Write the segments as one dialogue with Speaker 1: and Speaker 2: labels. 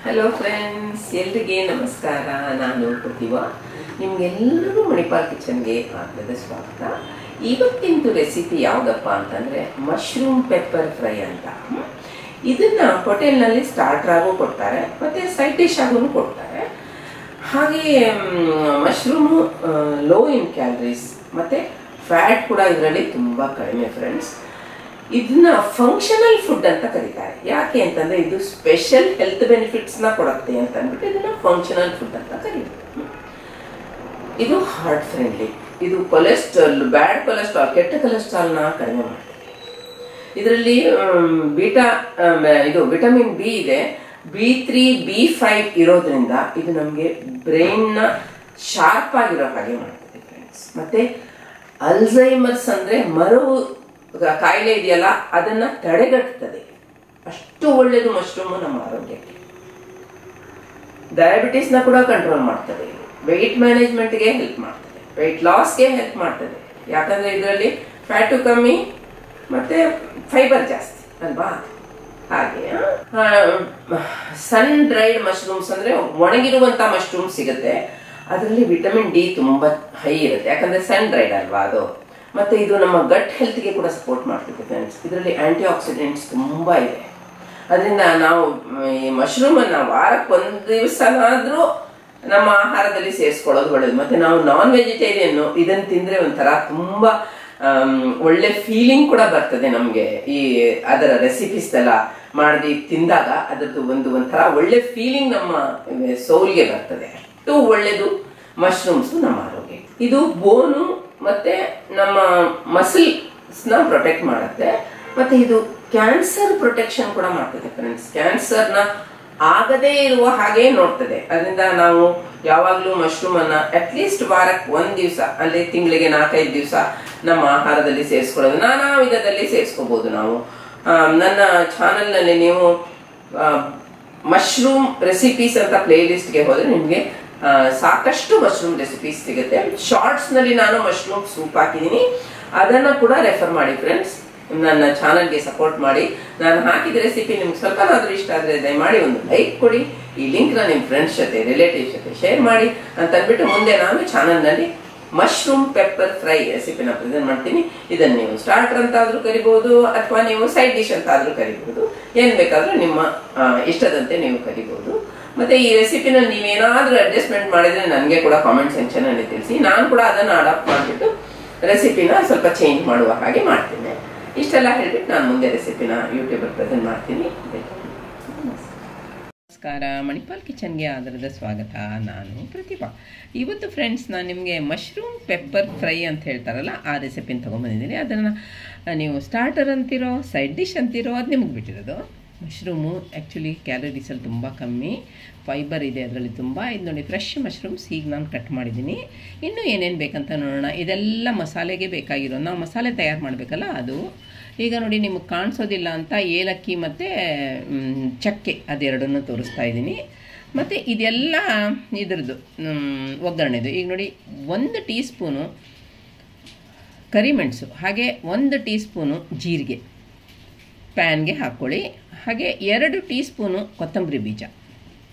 Speaker 1: Hello friends, ಎಲ್ರಿಗೆ ನಮಸ್ಕಾರ. ನಾನು ಪ್ರತಿಭಾ. ನಿಮ್ಗೆಲ್ಲರಿಗೂ ಮಣಿಪಾಲ್ ಕಿಚನ್ಗೆ ಆತ್ಮದ ಸ್ವಾಗತ. ಇವತ್ತಿಂದು ರೆಸಿಪಿ ಯಾವುದಪ್ಪ ಅಂತಂದರೆ ಮಶ್ರೂಮ್ ಪೆಪ್ಪರ್ ಫ್ರೈ ಅಂತ. ಇದನ್ನು ಹೋಟೆಲ್ನಲ್ಲಿ ಸ್ಟಾರ್ಟರ್ ಆಗೂ ಕೊಡ್ತಾರೆ ಮತ್ತು ಸೈಡ್ ಡಿಶ್ ಆಗೂ ಕೊಡ್ತಾರೆ. ಹಾಗೆಯೇ ಮಶ್ರೂಮು ಲೋ ಇನ್ ಕ್ಯಾಲರೀಸ್ ಮತ್ತು ಫ್ಯಾಟ್ ಕೂಡ ಇದರಲ್ಲಿ ತುಂಬ ಕಡಿಮೆ ಫ್ರೆಂಡ್ಸ್. ಇದನ್ನ ಫಂಕ್ಷನಲ್ ಫುಡ್ ಅಂತ ಕರೀತಾರೆ. ಯಾಕೆ ಅಂತಂದ್ರೆ ಇದು ಸ್ಪೆಷಲ್ ಹೆಲ್ತ್ ಬೆನಿಫಿಟ್ಸ್ನ ಕೊಡುತ್ತೆ ಅಂತ ಅಂದ್ಬಿಟ್ಟು ಇದನ್ನ ಫಂಕ್ಷನಲ್ ಫುಡ್ ಅಂತ ಕರೀತಾರೆ. ಇದು ಹಾರ್ಟ್ ಫ್ರೆಂಡ್ಲಿ. ಇದು ಕೊಲೆಸ್ಟ್ರಾಲ್, ಬ್ಯಾಡ್ ಕೊಲೆಸ್ಟ್ರಾಲ್, ಕೆಟ್ಟ ಕೊಲೆಸ್ಟ್ರಾಲ್ನ ಕಡಿಮೆ ಮಾಡ್ತದೆ. ಇದರಲ್ಲಿ ವಿಟಮಿನ್ ಬಿ ಇದೆ, B3, B5 ಇರೋದ್ರಿಂದ ಇದು ನಮಗೆ ಬ್ರೈನ್ನ ಶಾರ್ಪ್ ಆಗಿರೋ ಹಾಗೆ ಮಾಡ್ತದೆ ಫ್ರೆಂಡ್ಸ್. ಮತ್ತೆ ಅಲ್ಝೈಮರ್ಸ್ ಅಂದ್ರೆ ಮರವು ಕಾಯಿಲೆ ಇದೆಯಲ್ಲ ಅದನ್ನ ತಡೆಗಟ್ಟುತ್ತದೆ. ಅಷ್ಟು ಒಳ್ಳೆಯದು ಮಶ್ರೂಮು ನಮ್ಮ ಆರೋಗ್ಯಕ್ಕೆ. ಡಯಾಬಿಟಿಸ್ನ ಕೂಡ ಕಂಟ್ರೋಲ್ ಮಾಡ್ತದೆ, ವೆಯ್ಟ್ ಮ್ಯಾನೇಜ್ಮೆಂಟ್ಗೆ ಹೆಲ್ಪ್ ಮಾಡ್ತದೆ, ವೆಯ್ಟ್ ಲಾಸ್ಗೆ ಹೆಲ್ಪ್ ಮಾಡ್ತದೆ. ಯಾಕಂದ್ರೆ ಇದರಲ್ಲಿ ಫ್ಯಾಟು ಕಮ್ಮಿ ಮತ್ತೆ ಫೈಬರ್ ಜಾಸ್ತಿ ಅಲ್ವಾ. ಹಾಗೆ ಸನ್ ಡ್ರೈಡ್ ಮಶ್ರೂಮ್ಸ್ ಅಂದ್ರೆ ಒಣಗಿರುವಂತ ಮಶ್ರೂಮ್ ಸಿಗುತ್ತೆ. ಅದರಲ್ಲಿ ವಿಟಮಿನ್ ಡಿ ತುಂಬಾ ಹೈ ಇರುತ್ತೆ, ಯಾಕಂದ್ರೆ ಸನ್ ಡ್ರೈಡ್ ಅಲ್ವಾ ಅದು. ಮತ್ತೆ ಇದು ನಮ್ಮ ಗಟ್ ಹೆಲ್ತ್ಗೆ ಕೂಡ ಸಪೋರ್ಟ್ ಮಾಡ್ತಿದೆ ಫ್ರೆಂಡ್ಸ್. ಇದರಲ್ಲಿ ಆಂಟಿ ಆಕ್ಸಿಡೆಂಟ್ಸ್ ತುಂಬಾ ಇದೆ. ಅದರಿಂದ ನಾವು ಈ ಮಶ್ರೂಮ್ ಅನ್ನ ವಾರಕ್ಕೆ ಒಂದು ದಿವಸನಾದ್ರೂ ನಮ್ಮ ಆಹಾರದಲ್ಲಿ ಸೇರಿಸ್ಕೊಳ್ಳೋದು ಒಳ್ಳೇದು. ಮತ್ತೆ ನಾವು ನಾನ್ ವೆಜಿಟೇರಿಯನ್ ಇದನ್ನ ತಿಂದ್ರೆ ಒಂಥರ ತುಂಬಾ ಒಳ್ಳೆ ಫೀಲಿಂಗ್ ಕೂಡ ಬರ್ತದೆ ನಮ್ಗೆ. ಈ ಅದರ ರೆಸಿಪೀಸ್ ಎಲ್ಲ ಮಾಡಿ ತಿಂದಾಗ ಅದರದ್ದು ಒಂಥರ ಒಳ್ಳೆ ಫೀಲಿಂಗ್ ನಮ್ಮ ಸೌಲ್ಗೆ ಬರ್ತದೆ. ಅಷ್ಟು ಒಳ್ಳೇದು ಮಶ್ರೂಮ್ಸ್ ನಮ್ಮ ಆರೋಗ್ಯ. ಇದು ಬೋನು ಮತ್ತೆ ನಮ್ಮ ಮಸಲ್ಸ್ ನ ಪ್ರೊಟೆಕ್ಟ್ ಮಾಡುತ್ತೆ. ಮತ್ತೆ ಇದು ಕ್ಯಾನ್ಸರ್ ಪ್ರೊಟೆಕ್ಷನ್ ಕೂಡ ಮಾಡ್ತದೆ ಫ್ರೆಂಡ್ಸ್. ಕ್ಯಾನ್ಸರ್ ನ ಆಗದೇ ಇರುವ ಹಾಗೆ ನೋಡ್ತದೆ. ಅದರಿಂದ ನಾವು ಯಾವಾಗ್ಲೂ ಮಶ್ರೂಮ್ ಅನ್ನ ಅಟ್ಲೀಸ್ಟ್ ವಾರಕ್ಕೆ ಒಂದ್ ದಿವಸ, ಅಲ್ಲಿ ತಿಂಗಳಿಗೆ 4-5 ದಿವಸ ನಮ್ಮ ಆಹಾರದಲ್ಲಿ ಸೇರಿಸ್ಕೊಳ್ಳೋದು. ನಾನಾ ವಿಧದಲ್ಲಿ ಸೇರಿಸ್ಕೋಬಹುದು ನಾವು. ನನ್ನ ಚಾನೆಲ್ ನಲ್ಲಿ ನೀವು ಮಶ್ರೂಮ್ ರೆಸಿಪೀಸ್ ಅಂತ ಪ್ಲೇ ಲಿಸ್ಟ್ಗೆ ಹೋದ್ರೆ ನಿಮ್ಗೆ ಸಾಕಷ್ಟು ಮಶ್ರೂಮ್ ರೆಸಿಪೀಸ್ ಸಿಗುತ್ತೆ. ಶಾರ್ಟ್ಸ್ ನಲ್ಲಿ ನಾನು ಮಶ್ರೂಮ್ ಸೂಪ್ ಹಾಕಿದ್ದೀನಿ, ಅದನ್ನ ಕೂಡ ರೆಫರ್ ಮಾಡಿ ಫ್ರೆಂಡ್ಸ್. ನನ್ನ ಚಾನಲ್ಗೆ ಸಪೋರ್ಟ್ ಮಾಡಿ. ನಾನು ಹಾಕಿದ ರೆಸಿಪಿ ನಿಮ್ಗೆ ಸ್ವಲ್ಪನಾದ್ರೂ ಇಷ್ಟ ಆದ್ರೆ ದಯಮಾಡಿ ಒಂದು ಲೈಕ್ ಕೊಡಿ. ಈ ಲಿಂಕ್ ನ ನಿಮ್ ಫ್ರೆಂಡ್ಸ್ ಜೊತೆ, ರಿಲೇಟಿವ್ಸ್ ಜೊತೆ ಶೇರ್ ಮಾಡಿ ಅಂತ ಅಂದ್ಬಿಟ್ಟು ಮುಂದೆ ನಾನು ಚಾನಲ್ ನಲ್ಲಿ ಮಶ್ರೂಮ್ ಪೆಪ್ಪರ್ ಫ್ರೈ ರೆಸಿಪಿನ ಪ್ರೆಸೆಂಟ್ ಮಾಡ್ತೀನಿ. ಇದನ್ನ ನೀವು ಸ್ಟಾರ್ಟರ್ ಅಂತ ಆದ್ರೂ ಕರಿಬಹುದು, ಅಥವಾ ನೀವು ಸೈಡ್ ಡಿಶ್ ಅಂತ ಆದ್ರೂ ಕರಿಬಹುದು. ಏನ್ ಬೇಕಾದ್ರೂ ನಿಮ್ಮ ಇಷ್ಟದಂತೆ ನೀವು ಕರಿಬಹುದು. ಮತ್ತೆ ಈ ರೆಸಿಪಿನ ನೀವೇನಾದ್ರೂ ಅಡ್ಜಸ್ಟ್ಮೆಂಟ್ ಮಾಡಿದ್ರೆ ನನಗೆ ಕೂಡ ಕಾಮೆಂಟ್ ಸೆಕ್ಷನ್ ಅಲ್ಲಿ ತಿಳಿಸಿ. ನಾನು ಕೂಡ ಅದನ್ನ ಅಡಾಪ್ಟ್ ಮಾಡಿಬಿಟ್ಟು ರೆಸಿಪಿನ ಸ್ವಲ್ಪ ಚೇಂಜ್ ಮಾಡುವ ಹಾಗೆ ಮಾಡ್ತೀನಿ. ಇಷ್ಟೆಲ್ಲ ಹೇಳ್ಬಿಟ್ಟು ನಾನು ಮುಂದೆ ರೆಸಿಪಿನ ಯೂಟ್ಯೂಬ್ ಪ್ರೆಸೆಂಟ್ ಮಾಡ್ತೀನಿ. ನಮಸ್ಕಾರ, ಮಣಿಪಾಲ್ ಕಿಚನ್ಗೆ ಆಧಾರದ ಸ್ವಾಗತ. ನಾನು ಪ್ರತಿಭಾ. ಇವತ್ತು ಫ್ರೆಂಡ್ಸ್ ನಾನು ನಿಮಗೆ ಮಶ್ರೂಮ್ ಪೆಪ್ಪರ್ ಫ್ರೈ ಅಂತ ಹೇಳ್ತಾರಲ್ಲ ಆ ರೆಸಿಪಿನ ತೊಗೊಂಡ್ಬಂದಿದ್ದೀನಿ. ಅದನ್ನು ನೀವು ಸ್ಟಾರ್ಟರ್ ಅಂತಿರೋ ಸೈಡ್ ಡಿಶ್ ಅಂತಿರೋ ಅದು ನಿಮಗೆ ಬಿಟ್ಟಿರೋದು. ಮಶ್ರೂಮು ಆ್ಯಕ್ಚುಲಿ ಕ್ಯಾಲರೀಸಲ್ಲಿ ತುಂಬ ಕಮ್ಮಿ, ಫೈಬರ್ ಇದೆ ಅದರಲ್ಲಿ ತುಂಬ. ಇದು ನೋಡಿ ಫ್ರೆಶ್ ಮಶ್ರೂಮ್ಸ್ ಈಗ ನಾನು ಕಟ್ ಮಾಡಿದ್ದೀನಿ. ಇನ್ನೂ ಏನೇನು ಬೇಕಂತ ನೋಡೋಣ. ಇದೆಲ್ಲ ಮಸಾಲೆಗೆ ಬೇಕಾಗಿರೋ, ನಾವು ಮಸಾಲೆ ತಯಾರು ಮಾಡಬೇಕಲ್ಲ ಅದು. ಈಗ ನೋಡಿ ನಿಮಗೆ ಕಾಣಿಸೋದಿಲ್ಲ ಅಂತ ಏಲಕ್ಕಿ ಮತ್ತು ಚಕ್ಕೆ ಅದೆರಡನ್ನು ತೋರಿಸ್ತಾ ಇದ್ದೀನಿ. ಮತ್ತು ಇದೆಲ್ಲ ಇದ್ರದ್ದು ಒಗ್ಗರಣೆದು. ಈಗ ನೋಡಿ 1 ಟೀ ಸ್ಪೂನು ಕರಿಮೆಣಸು, ಹಾಗೆ 1 ಟೀ ಸ್ಪೂನು ಜೀರಿಗೆ ಪ್ಯಾನ್ಗೆ ಹಾಕ್ಕೊಳ್ಳಿ. ಹಾಗೆ 2 ಟೀ ಸ್ಪೂನು ಕೊತ್ತಂಬರಿ ಬೀಜ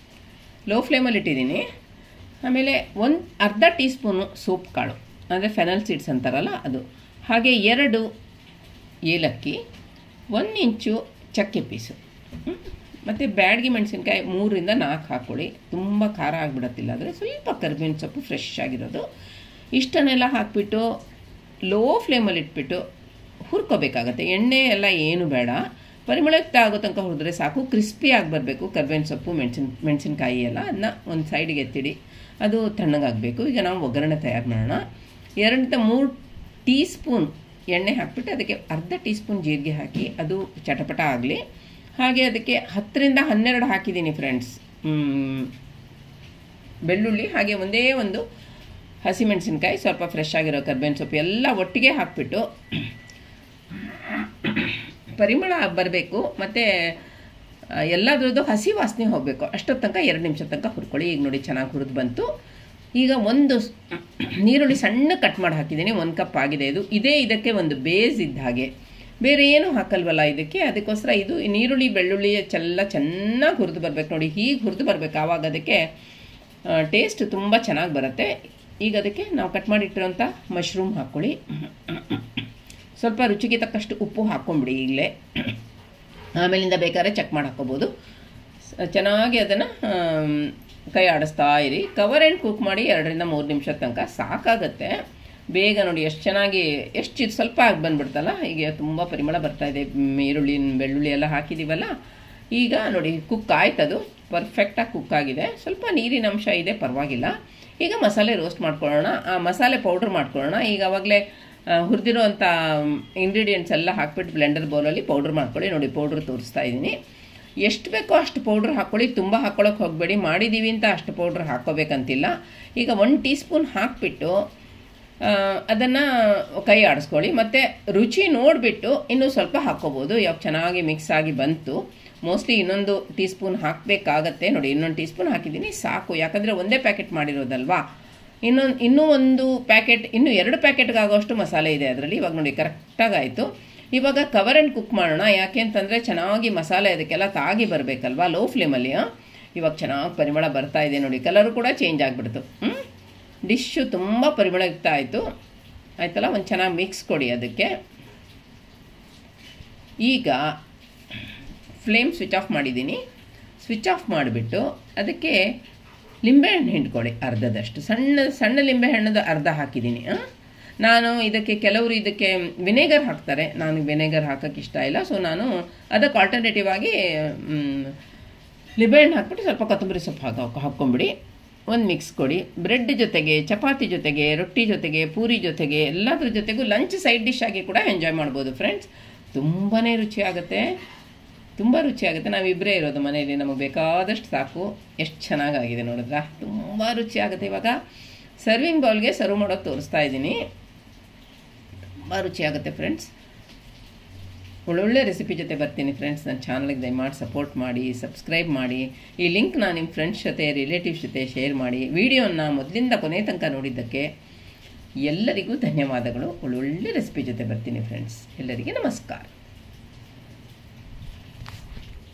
Speaker 1: ಲೋ ಫ್ಲೇಮಲ್ಲಿ ಇಟ್ಟಿದ್ದೀನಿ. ಆಮೇಲೆ ಅರ್ಧ ಟೀ ಸ್ಪೂನು ಸೋಪ್ ಕಾಳು ಅಂದರೆ ಫೆನಲ್ ಸೀಡ್ಸ್ ಅಂತಾರಲ್ಲ ಅದು. ಹಾಗೆ 2 ಏಲಕ್ಕಿ, 1 ಇಂಚು ಚಕ್ಕೆ ಪೀಸು, ಮತ್ತು ಬ್ಯಾಡಗಿ ಮೆಣಸಿನ್ಕಾಯಿ 3ರಿಂದ 4 ಹಾಕ್ಕೊಳ್ಳಿ. ತುಂಬ ಖಾರ ಆಗಿಬಿಡತ್ತಿಲ್ಲ ಆದರೆ ಸ್ವಲ್ಪ ಕರಿಬೇವಿನ ಸೊಪ್ಪು ಫ್ರೆಶ್ ಆಗಿರೋದು. ಇಷ್ಟನ್ನೆಲ್ಲ ಹಾಕಿಬಿಟ್ಟು ಲೋ ಫ್ಲೇಮಲ್ಲಿ ಇಟ್ಬಿಟ್ಟು ಹುರ್ಕೋಬೇಕಾಗತ್ತೆ. ಎಣ್ಣೆ ಎಲ್ಲ ಏನು ಬೇಡ, ಪರಿಮಳಕ್ಕೆ ಆಗೋ ತನಕ ಹುರಿದ್ರೆ ಸಾಕು. ಕ್ರಿಸ್ಪಿ ಆಗಿ ಬರಬೇಕು. ಕರ್ಬೇವಿನ ಸೊಪ್ಪು, ಮೆಣಸಿನ್ಕಾಯಿ ಎಲ್ಲ ಅದನ್ನ ಒಂದು ಸೈಡಿಗೆ ಎತ್ತಿಡಿ, ಅದು ತಣ್ಣಗಾಗಬೇಕು. ಈಗ ನಾವು ಒಗ್ಗರಣೆ ತಯಾರು ಮಾಡೋಣ. 2-3 ಟೀ ಸ್ಪೂನ್ ಎಣ್ಣೆ ಹಾಕಿಬಿಟ್ಟು ಅದಕ್ಕೆ ಅರ್ಧ ಟೀ ಸ್ಪೂನ್ ಜೀರಿಗೆ ಹಾಕಿ ಅದು ಚಟಪಟ ಆಗಲಿ. ಹಾಗೆ ಅದಕ್ಕೆ 10ರಿಂದ 12 ಹಾಕಿದ್ದೀನಿ ಫ್ರೆಂಡ್ಸ್ ಬೆಳ್ಳುಳ್ಳಿ. ಹಾಗೆ ಒಂದೇ ಒಂದು ಹಸಿಮೆಣಸಿನ್ಕಾಯಿ, ಸ್ವಲ್ಪ ಫ್ರೆಶ್ ಆಗಿರೋ ಕರ್ಬೇವಿನ ಸೊಪ್ಪು ಎಲ್ಲ ಒಟ್ಟಿಗೆ ಹಾಕಿಬಿಟ್ಟು ಪರಿಮಳ ಬರಬೇಕು. ಮತ್ತು ಎಲ್ಲದ್ರದ್ದು ಹಸಿ ವಾಸನೆ ಹೋಗಬೇಕು. ಅಷ್ಟೊತ್ತು ತನಕ 2 ನಿಮಿಷ ತನಕ ಹುರ್ಕೊಳ್ಳಿ. ಈಗ ನೋಡಿ ಚೆನ್ನಾಗಿ ಹುರಿದು ಬಂತು. ಈಗ ಒಂದು ನೀರುಳ್ಳಿ ಸಣ್ಣ ಕಟ್ ಮಾಡಿ ಹಾಕಿದ್ದೀನಿ, 1 ಕಪ್ ಆಗಿದೆ ಇದು. ಇದಕ್ಕೆ ಒಂದು ಬೇಸ್ ಇದ್ದ ಹಾಗೆ ಬೇರೆ ಏನು ಹಾಕಲ್ವಲ್ಲ ಇದಕ್ಕೆ, ಅದಕ್ಕೋಸ್ಕರ ಇದು ನೀರುಳ್ಳಿ ಬೆಳ್ಳುಳ್ಳಿ ಚೆನ್ನಾಗಿ ಹುರಿದು ಬರಬೇಕು ನೋಡಿ, ಹೀಗೆ ಹುರಿದು ಬರಬೇಕು. ಆವಾಗ ಅದಕ್ಕೆ ಟೇಸ್ಟ್ ತುಂಬ ಚೆನ್ನಾಗಿ ಬರುತ್ತೆ. ಈಗ ಅದಕ್ಕೆ ನಾವು ಕಟ್ ಮಾಡಿಟ್ಟಿರೋಂಥ ಮಶ್ರೂಮ್ ಹಾಕ್ಕೊಳ್ಳಿ. ಸ್ವಲ್ಪ ರುಚಿಗೆ ತಕ್ಕಷ್ಟು ಉಪ್ಪು ಹಾಕ್ಕೊಂಬಿಡಿ ಈಗಲೇ, ಆಮೇಲಿಂದ ಬೇಕಾದ್ರೆ ಚೆಕ್ ಮಾಡಿ ಹಾಕ್ಕೋಬೋದು. ಚೆನ್ನಾಗಿ ಅದನ್ನು ಕೈ ಆಡಿಸ್ತಾ ಇರಿ. ಕವರ್ ಆ್ಯಂಡ್ ಕುಕ್ ಮಾಡಿ 2 ರಿಂದ 3 ನಿಮಿಷದ ತನಕ ಸಾಕಾಗುತ್ತೆ. ಬೇಗ ನೋಡಿ ಎಷ್ಟು ಚೆನ್ನಾಗಿ ಎಷ್ಟು ಸ್ವಲ್ಪ ಆಗಿ ಬಂದುಬಿಡ್ತಲ್ಲ. ಈಗ ತುಂಬ ಪರಿಮಳ ಬರ್ತಾಯಿದೆ, ಈರುಳ್ಳಿ ಬೆಳ್ಳುಳ್ಳಿ ಎಲ್ಲ ಹಾಕಿದ್ದೀವಲ್ಲ. ಈಗ ನೋಡಿ ಕುಕ್ ಆಯ್ತದು, ಪರ್ಫೆಕ್ಟಾಗಿ ಕುಕ್ ಆಗಿದೆ. ಸ್ವಲ್ಪ ನೀರಿನ ಅಂಶ ಇದೆ, ಪರವಾಗಿಲ್ಲ. ಈಗ ಮಸಾಲೆ ರೋಸ್ಟ್ ಮಾಡ್ಕೊಳ್ಳೋಣ, ಮಸಾಲೆ ಪೌಡ್ರ್ ಮಾಡ್ಕೊಳ್ಳೋಣ. ಈಗ ಆವಾಗಲೇ ಹುರಿದಿರೋ ಅಂಥ ಇಂಗ್ರೀಡಿಯೆಂಟ್ಸ್ ಎಲ್ಲ ಹಾಕ್ಬಿಟ್ಟು ಬ್ಲೆಂಡರ್ ಬೌಲಲ್ಲಿ ಪೌಡ್ರ್ ಮಾಡ್ಕೊಳ್ಳಿ. ನೋಡಿ ಪೌಡ್ರ್ ತೋರಿಸ್ತಾ ಇದ್ದೀನಿ. ಎಷ್ಟು ಬೇಕೋ ಅಷ್ಟು ಪೌಡ್ರ್ ಹಾಕ್ಕೊಳ್ಳಿ, ತುಂಬ ಹಾಕ್ಕೊಳ್ಳೋಕೆ ಹೋಗಬೇಡಿ. ಮಾಡಿದ್ದೀವಿ ಅಂತ ಅಷ್ಟು ಪೌಡ್ರ್ ಹಾಕ್ಕೋಬೇಕಂತಿಲ್ಲ. ಈಗ 1 ಟೀ ಸ್ಪೂನ್ ಹಾಕಿಬಿಟ್ಟು ಅದನ್ನು ಕೈ ಆಡಿಸ್ಕೊಳ್ಳಿ. ಮತ್ತು ರುಚಿ ನೋಡಿಬಿಟ್ಟು ಇನ್ನೂ ಸ್ವಲ್ಪ ಹಾಕ್ಕೋಬೋದು. ಇವಾಗ ಚೆನ್ನಾಗಿ ಮಿಕ್ಸ್ ಆಗಿ ಬಂತು. ಮೋಸ್ಟ್ಲಿ ಇನ್ನೊಂದು ಟೀ ಸ್ಪೂನ್ ಹಾಕಬೇಕಾಗತ್ತೆ. ನೋಡಿ ಇನ್ನೊಂದು ಟೀ ಸ್ಪೂನ್ ಹಾಕಿದ್ದೀನಿ, ಸಾಕು. ಯಾಕಂದರೆ ಒಂದೇ ಪ್ಯಾಕೆಟ್ ಮಾಡಿರೋದಲ್ವಾ. ಇನ್ನೂ ಒಂದು ಪ್ಯಾಕೆಟ್, ಇನ್ನೂ 2 ಪ್ಯಾಕೆಟ್ಗಾಗೋಷ್ಟು ಮಸಾಲೆ ಇದೆ ಅದರಲ್ಲಿ. ಇವಾಗ ನೋಡಿ ಕರೆಕ್ಟಾಗಿ ಆಯಿತು. ಇವಾಗ ಕವರ್ ಆ್ಯಂಡ್ ಕುಕ್ ಮಾಡೋಣ. ಯಾಕೆ ಅಂತಂದರೆ ಚೆನ್ನಾಗಿ ಮಸಾಲೆ ಅದಕ್ಕೆಲ್ಲ ತಾಗಿ ಬರಬೇಕಲ್ವಾ, ಲೋ ಫ್ಲೇಮಲ್ಲಿ. ಇವಾಗ ಚೆನ್ನಾಗಿ ಪರಿಮಳ ಬರ್ತಾ ಇದೆ ನೋಡಿ, ಕಲರು ಕೂಡ ಚೇಂಜ್ ಆಗಿಬಿಡ್ತು. ಡಿಶ್ಶು ತುಂಬ ಪರಿಮಳಯುಕ್ತ ಆಯಿತು. ಆಯ್ತಲ್ಲ, ಒಂದು ಚೆನ್ನಾಗಿ ಮಿಕ್ಸ್ ಕೊಡಿ ಅದಕ್ಕೆ. ಈಗ ಫ್ಲೇಮ್ ಸ್ವಿಚ್ ಆಫ್ ಮಾಡಿದ್ದೀನಿ. ಸ್ವಿಚ್ ಆಫ್ ಮಾಡಿಬಿಟ್ಟು ಅದಕ್ಕೆ ಲಿಂಬೆಹಣ್ಣು ಹಿಂಡ್ಕೊಳ್ಳಿ ಅರ್ಧದಷ್ಟು. ಸಣ್ಣ ಲಿಂಬೆಹಣ್ಣದು ಅರ್ಧ ಹಾಕಿದ್ದೀನಿ. ನಾನು ಇದಕ್ಕೆ ಕೆಲವರು ಇದಕ್ಕೆ ವಿನೆಗರ್ ಹಾಕ್ತಾರೆ, ನಾನು ವಿನೆಗರ್ ಹಾಕೋಕ್ಕೆ ಇಷ್ಟ ಇಲ್ಲ. ಸೊ ನಾನು ಅದಕ್ಕೆ ಆಲ್ಟರ್ನೇಟಿವ್ ಆಗಿ ಲಿಂಬೆಹಣ್ಣು ಹಾಕ್ಬಿಟ್ಟು ಸ್ವಲ್ಪ ಕೊತ್ತಂಬರಿ ಸೊಪ್ಪು ಹಾಕ್ಕೊಂಬಿಡಿ. ಒಂದು ಮಿಕ್ಸ್ ಕೊಡಿ. ಬ್ರೆಡ್ ಜೊತೆಗೆ, ಚಪಾತಿ ಜೊತೆಗೆ, ರೊಟ್ಟಿ ಜೊತೆಗೆ, ಪೂರಿ ಜೊತೆಗೆ, ಎಲ್ಲದ್ರ ಜೊತೆಗೂ ಲಂಚ್ ಸೈಡ್ ಡಿಶ್ ಆಗಿ ಕೂಡ ಎಂಜಾಯ್ ಮಾಡ್ಬೋದು ಫ್ರೆಂಡ್ಸ್. ತುಂಬಾ ರುಚಿಯಾಗುತ್ತೆ, ತುಂಬ ರುಚಿಯಾಗುತ್ತೆ. ನಾವಿಬ್ಬರೇ ಇರೋದು ಮನೆಯಲ್ಲಿ, ನಮಗೆ ಬೇಕಾದಷ್ಟು ಸಾಕು. ಎಷ್ಟು ಚೆನ್ನಾಗಾಗಿದೆ ನೋಡಿದ್ರಾ, ತುಂಬ ರುಚಿಯಾಗುತ್ತೆ. ಇವಾಗ ಸರ್ವಿಂಗ್ ಬೌಲ್ಗೆ ಸರ್ವ್ ಮಾಡೋದು ತೋರಿಸ್ತಾ ಇದ್ದೀನಿ. ತುಂಬ ರುಚಿಯಾಗುತ್ತೆ ಫ್ರೆಂಡ್ಸ್. ಒಳ್ಳೊಳ್ಳೆ ರೆಸಿಪಿ ಜೊತೆ ಬರ್ತೀನಿ ಫ್ರೆಂಡ್ಸ್. ನನ್ನ ಚಾನಲ್ಗೆ ದಯಮಾಡಿ ಸಪೋರ್ಟ್ ಮಾಡಿ, ಸಬ್ಸ್ಕ್ರೈಬ್ ಮಾಡಿ. ಈ ಲಿಂಕ್ನ ನಿಮ್ಮ ಫ್ರೆಂಡ್ಸ್ ಜೊತೆ, ರಿಲೇಟಿವ್ಸ್ ಜೊತೆ ಶೇರ್ ಮಾಡಿ. ವಿಡಿಯೋನ ಮೊದಲಿಂದ ಕೊನೆ ತನಕ ನೋಡಿದ್ದಕ್ಕೆ ಎಲ್ಲರಿಗೂ ಧನ್ಯವಾದಗಳು. ಒಳ್ಳೊಳ್ಳೆ ರೆಸಿಪಿ ಜೊತೆ ಬರ್ತೀನಿ ಫ್ರೆಂಡ್ಸ್. ಎಲ್ಲರಿಗೆ ನಮಸ್ಕಾರ.